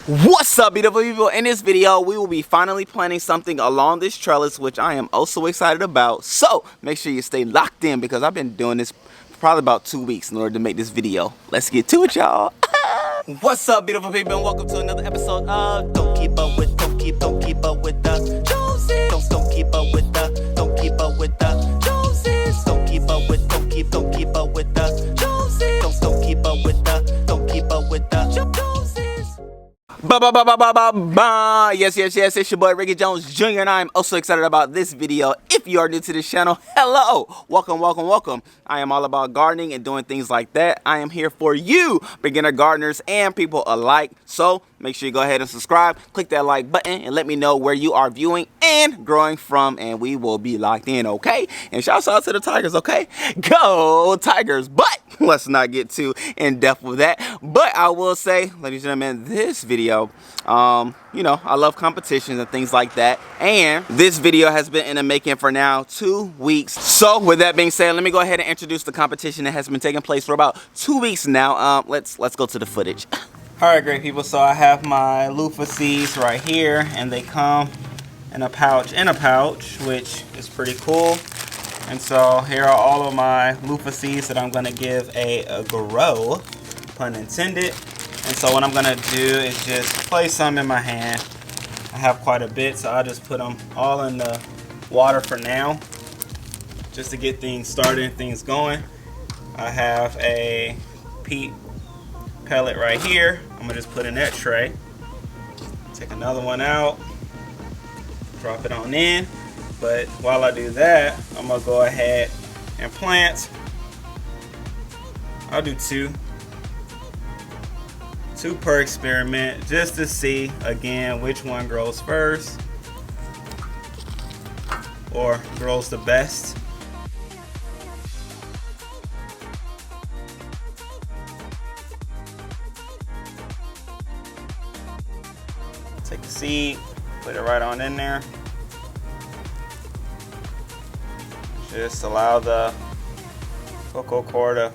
What's up, beautiful people? In this video we will be finally planting something along this trellis, which I am also excited about. So make sure you stay locked in because I've been doing this for probably about 2 weeks in order to make this video. Let's get to it, y'all. What's up, beautiful people, and welcome to another episode of Don't Keep Up With the Joneses. Don't keep up with the Joneses. Don't keep up with the Joneses. Don't keep up with the Joneses. Don't keep up with the Joneses. Yes, it's your boy Ricky Jones Jr. and I am also excited about this video. If you are new to this channel, hello, welcome. I am all about gardening and doing things like that. I am here for you, beginner gardeners and people alike. So make sure you go ahead and subscribe, click that like button, and let me know where you are viewing and growing from, and we will be locked in, okay? And shouts out to the Tigers, okay? Go Tigers! But let's not get too in depth with that. But I will say, ladies and gentlemen, this video, you know, I love competitions and things like that. And this video has been in the making for now 2 weeks. So with that being said, let me go ahead and introduce the competition that has been taking place for about 2 weeks now. Let's go to the footage. All right, great people. So I have my Luffa seeds right here, and they come in a pouch, which is pretty cool. And so here are all of my Luffa seeds that I'm gonna give a grow, pun intended. And so what I'm gonna do is just place some in my hand. I have quite a bit, so I'll just put them all in the water for now, just to get things started and things going. I have a peat pellet right here. I'm gonna just put in that tray. Take another one out, drop it on in. But while I do that, I'm gonna go ahead and plant. I'll do two per experiment, just to see again which one grows first or grows the best. Take the seed, put it right on in there. Just allow the cocoa core to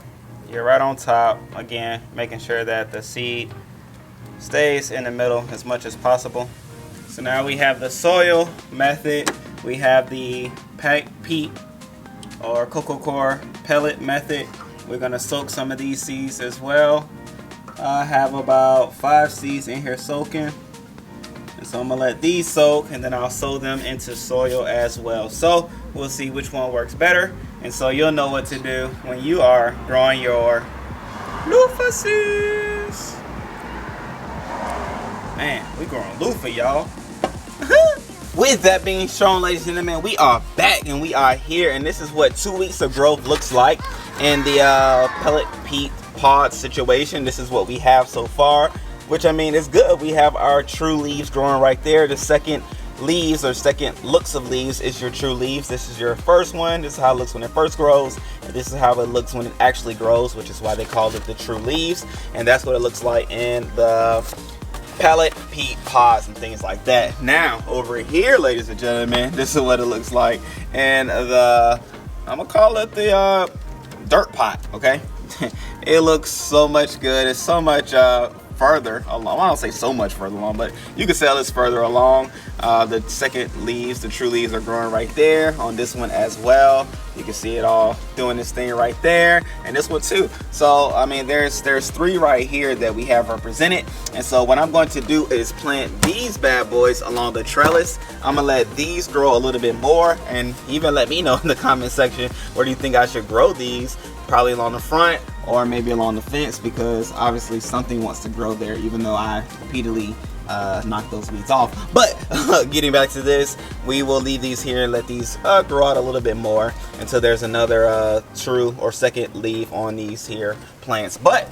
get right on top. Again, making sure that the seed stays in the middle as much as possible. So now we have the soil method. We have the peat or cocoa core pellet method. We're gonna soak some of these seeds as well. I have about 5 seeds in here soaking. And so I'm gonna let these soak, and then I'll sow them into soil as well. So we'll see which one works better. And so you'll know what to do when you are growing your Luffa seeds. Man, we growing Luffa, y'all. With that being shown, ladies and gentlemen, we are back and we are here. And this is what 2 weeks of growth looks like in the pellet peat pod situation. This is what we have so far, which I mean is good. We have our true leaves growing right there. The second leaves or second looks of leaves is your true leaves. This is your first one. This is how it looks when it first grows, and this is how it looks when it actually grows, which is why they call it the true leaves. And that's what it looks like in the pellet peat pods and things like that. Now over here, ladies and gentlemen, this is what it looks like in the, I'm gonna call it the dirt pot. Okay. It looks so much good. It's so much further along. I don't say so much further along, but you can tell it's further along. The second leaves, the true leaves, are growing right there on this one as well. You can see it all doing this thing right there, and this one too. So I mean, there's 3 right here that we have represented. And so what I'm going to do is plant these bad boys along the trellis. I'm gonna let these grow a little bit more, and even let me know in the comment section where do you think I should grow these. Probably along the front or maybe along the fence, because obviously something wants to grow there, even though I repeatedly knock those weeds off. But getting back to this, we will leave these here and let these grow out a little bit more until there's another true or second leaf on these here plants. But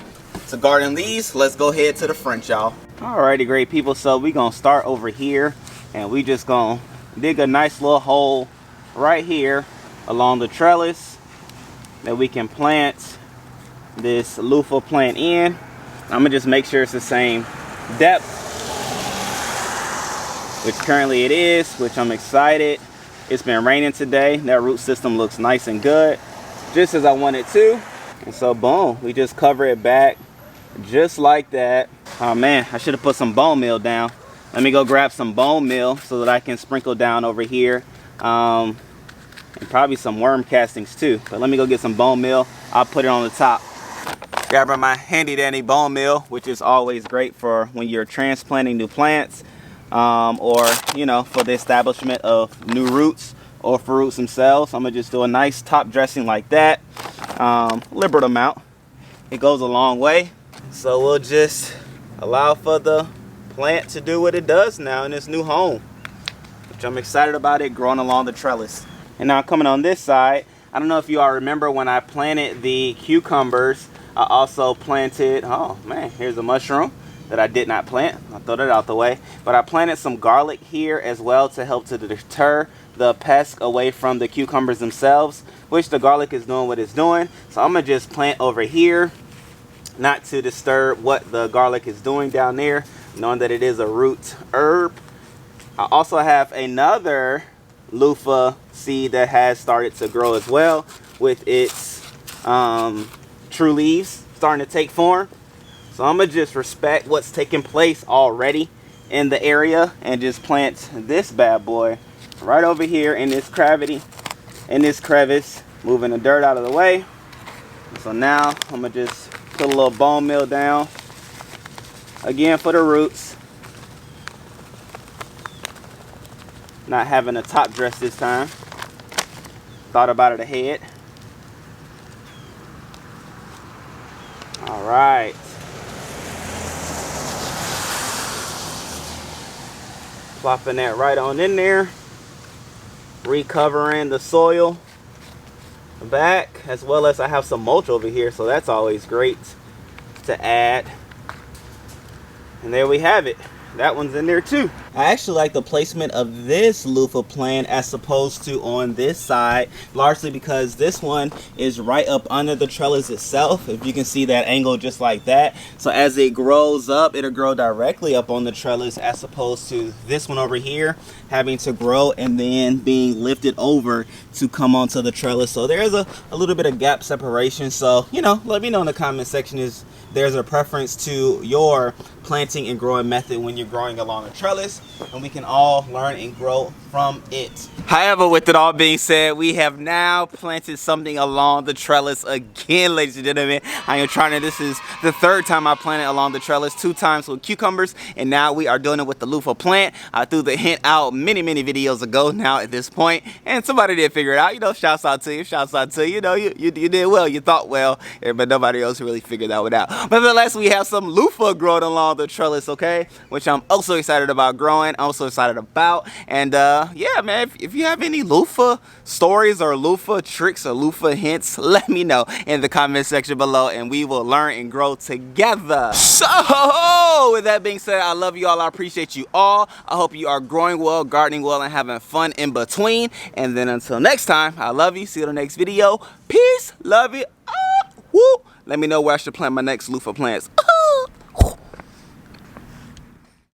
to garden these, let's go ahead to the front, y'all. Alrighty, great people, so we gonna start over here, and we just gonna dig a nice little hole right here along the trellis that we can plant this Luffa plant in. I'm gonna just make sure it's the same depth, which currently it is, which I'm excited. It's been raining today. That root system looks nice and good, just as I want it to. And so boom, we just cover it back just like that. Oh man, I should have put some bone meal down. Let me go grab some bone meal so that I can sprinkle down over here. And probably some worm castings too. But let me go get some bone meal. I'll put it on the top. Grabbing my handy dandy bone meal, which is always great for when you're transplanting new plants, or you know, for the establishment of new roots or for roots themselves. I'm gonna just do a nice top dressing like that, liberal amount. It goes a long way. So we'll just allow for the plant to do what it does now in its new home, which I'm excited about it growing along the trellis. And now coming on this side, I don't know if you all remember when I planted the cucumbers, I also planted, oh man, here's a mushroom that I did not plant. I'll throw that out the way. But I planted some garlic here as well to help to deter the pests away from the cucumbers themselves, which the garlic is doing what it's doing. So I'm gonna just plant over here, not to disturb what the garlic is doing down there, knowing that it is a root herb. I also have another Luffa seed that has started to grow as well, with its true leaves starting to take form. So I'm gonna just respect what's taking place already in the area and just plant this bad boy right over here in this cavity, in this crevice, moving the dirt out of the way. So now I'm gonna just put a little bone meal down again for the roots. Not having a top dress this time. Thought about it ahead. All right. Plopping that right on in there. Recovering the soil back, as well as I have some mulch over here, so that's always great to add. And there we have it. That one's in there too. I actually like the placement of this loofah plant as opposed to on this side, largely because this one is right up under the trellis itself. If you can see that angle just like that. So as it grows up, it'll grow directly up on the trellis, as opposed to this one over here having to grow and then being lifted over to come onto the trellis. So there's a little bit of gap separation. So, you know, let me know in the comment section is there's a preference to your planting and growing method when you're growing along a trellis, and we can all learn and grow from it. However, with it all being said, we have now planted something along the trellis again, ladies and gentlemen. I am trying to, this is the third time I planted along the trellis, 2 times with cucumbers, and now we are doing it with the loofah plant. I threw the hint out many videos ago now at this point, and somebody did figure it out. You know, shouts out to you, you know, you did well, you thought well, but nobody else really figured that one out. But nonetheless, we have some loofah growing along the trellis, okay, which I'm also excited about growing, I'm also excited about. And yeah, man, if you have any loofah stories or loofah tricks or loofah hints, let me know in the comment section below, and we will learn and grow together. So with that being said, I love you all, I appreciate you all. I hope you are growing well, gardening well, and having fun in between. And then until next time, I love you, see you in the next video. Peace, love you. Woo. Let me know where I should plant my next loofah plants.